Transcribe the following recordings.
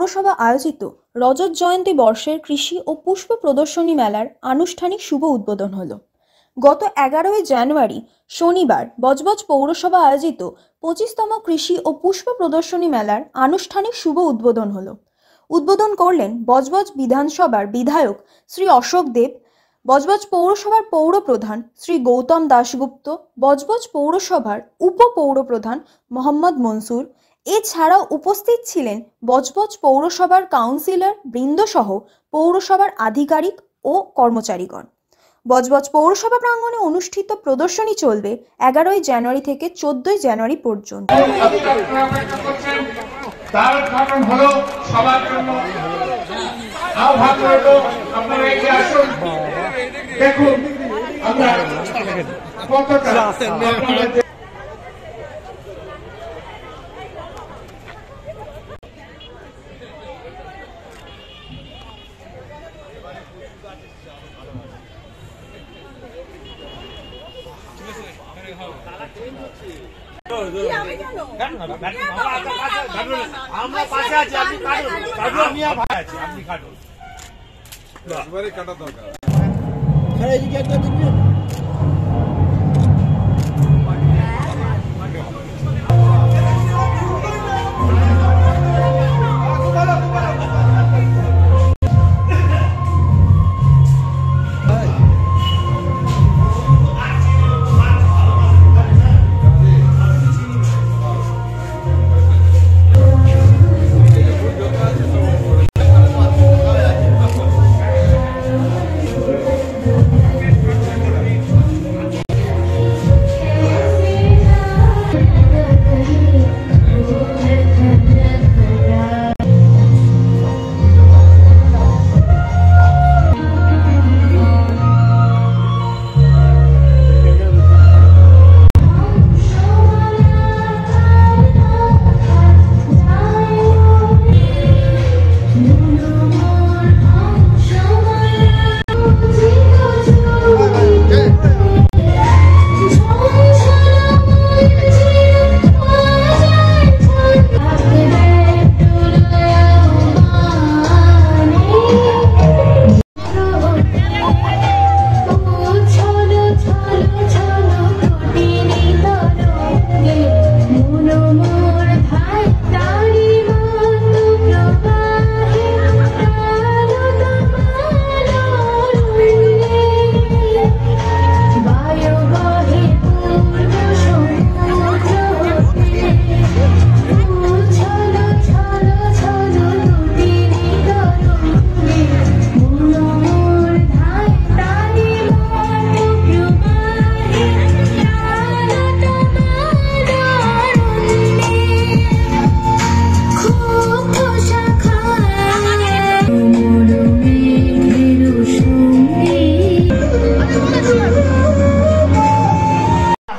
পৌরসভা আয়োজিত রজত জয়ন্তী বর্ষের কৃষি ও পুষ্প প্রদর্শনী মেলার আনুষ্ঠানিক শুভ উদ্বোধন হলো। গত 11ই জানুয়ারি শনিবার বজবজ পৌরসভা আয়োজিত 25তম কৃষি ও পুষ্প প্রদর্শনী মেলার আনুষ্ঠানিক শুভ উদ্বোধন হলো। উদ্বোধন করলেন বজবজ বিধানসভার বিধায়ক শ্রী অশোক দেব, বজবজ পৌরসভার পৌর প্রধান শ্রী গৌতম দাশগুপ্ত, বজবজ পৌরসভার উপপৌরপ্রধান মোহাম্মদ মনসুর। এছাড়াও উপস্থিত ছিলেন বজবজ পৌরসভার কাউন্সিলর বৃন্দসহ পৌরসভার আধিকারিক ও কর্মচারীগণ। বজবজ পৌরসভা প্রাঙ্গণে অনুষ্ঠিত প্রদর্শনী চলবে 11ই জানুয়ারি থেকে 14ই জানুয়ারি পর্যন্ত। তার কারণ হলো সবার জন্য আহ্বান রইল, আপনারা এগিয়ে আসুন। দেখুন আমরা কতটা আমরা পাশে আছি, আপনি কাটুন, আমি আর ভাই আছি, আপনি কাটুন। এবারে কাটা দরকার।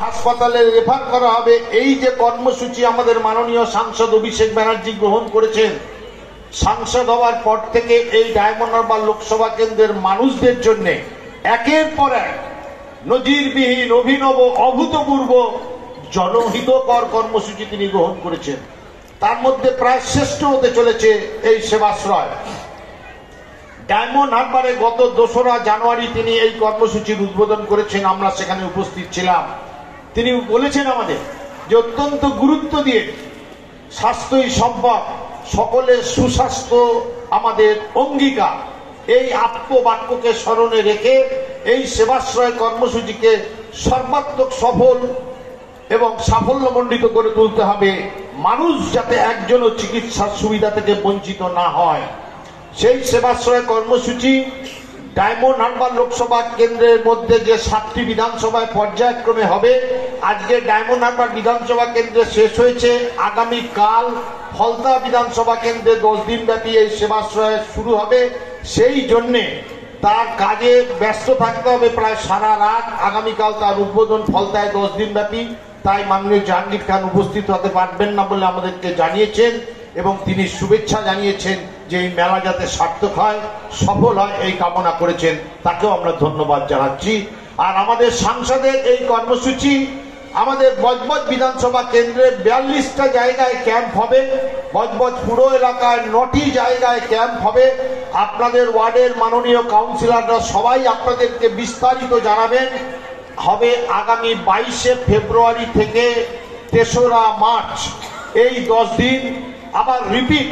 হাসপাতালে রেফার করা হবে। এই যে কর্মসূচি আমাদের মাননীয় সাংসদ অভিষেক ব্যানার্জি গ্রহণ করেছেন, সাংসদ হওয়ার পর থেকে এই ডায়মন্ড হারবার লোকসভা কেন্দ্রের মানুষদের জন্য একের পর এক নজিরবিহীন, অভিনব, অভূতপূর্ব জনহিতকর কর্মসূচি তিনি গ্রহণ করেছেন। তার মধ্যে প্রায় শ্রেষ্ঠ হতে চলেছে এই সেবাশ্রয়। ডায়মন্ড হারবারে গত 2রা জানুয়ারি তিনি এই কর্মসূচির উদ্বোধন করেছেন, আমরা সেখানে উপস্থিত ছিলাম। তিনি বলেছেন আমাদের যে অত্যন্ত গুরুত্ব দিয়ে স্বাস্থ্যই সম্পদ, সকলের সুস্বাস্থ্য আমাদের অঙ্গীকার, এই আত্মবাক্যকে স্মরণে রেখে এই সেবাশ্রয় কর্মসূচিকে সর্বাত্মক সফল এবং সাফল্যমণ্ডিত করে তুলতে হবে। মানুষ যাতে একজনও চিকিৎসার সুবিধা থেকে বঞ্চিত না হয়, সেই সেবাশ্রয় কর্মসূচি ডায়মন্ড হারবার লোকসভা কেন্দ্রের মধ্যে যে 7টি বিধানসভায় পর্যায়ক্রমে হবে। আজকে ডায়মন্ড হারবার বিধানসভা কেন্দ্রে শেষ হয়েছে, আগামীকাল ফলতা বিধানসভা কেন্দ্রে 10 দিন ব্যাপী এই সেবাশ্রয় শুরু হবে। সেই জন্যে তার কাজে ব্যস্ত থাকতে হবে প্রায় সারা রাত। আগামীকাল তার উদ্বোধন ফলতায় 10 দিন ব্যাপী, তাই মাননীয় জাহাঙ্গীর খান উপস্থিত হতে পারবেন না বলে আমাদেরকে জানিয়েছেন এবং তিনি শুভেচ্ছা জানিয়েছেন যে এই মেলা যাতে সার্থক হয়, সফল হয়, এই কামনা করেছেন। তাকেও আমরা ধন্যবাদ জানাচ্ছি। আর আমাদের সাংসদের এই কর্মসূচি আমাদের বজবজ বিধানসভা কেন্দ্রে 42টা জায়গায় ক্যাম্প হবে, বজবজ পুরো এলাকায় 9টি জায়গায় ক্যাম্প হবে। আপনাদের ওয়ার্ডের মাননীয় কাউন্সিলররা সবাই আপনাদেরকে বিস্তারিত জানাবেন। হবে আগামী 22শে ফেব্রুয়ারি থেকে 3রা মার্চ, এই 10 দিন। আবার রিপিট,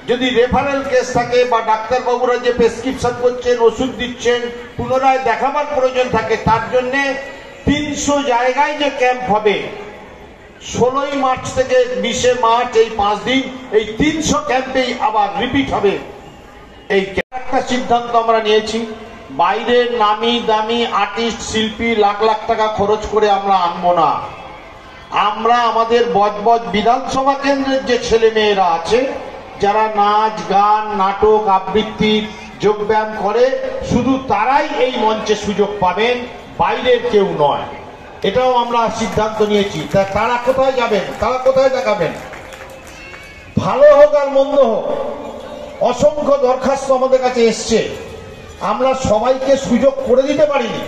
যদি রেফারেল কেস থাকে বা ডাক্তারবাবুরা যে প্রেসক্রিপশন করছেন, ওষুধ দিচ্ছেন, পুনরায় দেখাবার প্রয়োজন থাকে, তার জন্য 300 জায়গায় যে ক্যাম্প হবে 16ই মার্চ থেকে 20শে মার্চ, এই 5 দিন এই 300 ক্যাম্পেই আবার রিপিট হবে। এই একটা সিদ্ধান্ত আমরা নিয়েছি, বাইরের নামি দামি আর্টিস্ট শিল্পী লাখ লাখ টাকা খরচ করে আমরা আনবো না। আমরা আমাদের বজবজ বিধানসভা কেন্দ্রের যে ছেলে মেয়েরা আছে, যারা নাচ গান নাটক আবৃত্তি যোগব্যায়াম করে, শুধু তারাই এই মঞ্চে সুযোগ পাবেন, বাইরের কেউ নয়। এটাও আমরা সিদ্ধান্ত নিয়েছি। তারা কোথায় যাবেন, তারা কোথায় দেখাবেন? ভালো হোক আর মন্দ হোক, অসংখ্য দরখাস্ত আমাদের কাছে এসছে, আমরা সবাইকে সুযোগ করে দিতে পারিনি,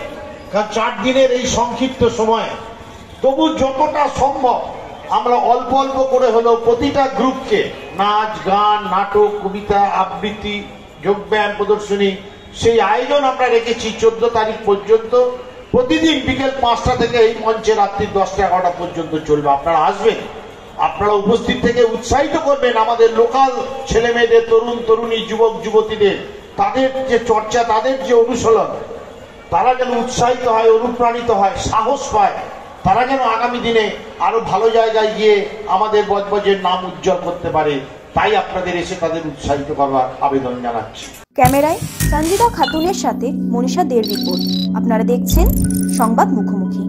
কারণ 4 দিনের এই সংক্ষিপ্ত সময়। তবু যতটা সম্ভব আমরা অল্প অল্প করে হলেও প্রতিটা গ্রুপকে নাচ গান নাটক কবিতা আবৃত্তি যোগব্যায়াম প্রদর্শনী সেই আয়োজন আমরা রেখেছি 14 তারিখ পর্যন্ত। প্রতিদিন বিকেল 5টা থেকে এই মঞ্চে রাত্রি 10টা 11টা পর্যন্ত চলবে। আপনারা আসবেন, আপনারা উপস্থিত থেকে উৎসাহিত করবেন আমাদের লোকাল ছেলে মেয়েদের, তরুণ তরুণী যুবক যুবতীদের, তাদের যে চর্চা, তাদের যে অনুশীলন, তারা যেন উৎসাহিত হয়, অনুপ্রাণিত হয়, সাহস পায়, তারা যেন আগামী দিনে আরো ভালো জায়গায় গিয়ে আমাদের বজবজের নাম উজ্জ্বল করতে পারে। তাই আপনাদের এসে তাদের উৎসাহিত করবার আবেদন জানাচ্ছি। ক্যামেরায় সঞ্জিতা খাতুনের সাথে মনীষা দের রিপোর্ট। আপনারা দেখছেন সংবাদ মুখোমুখি।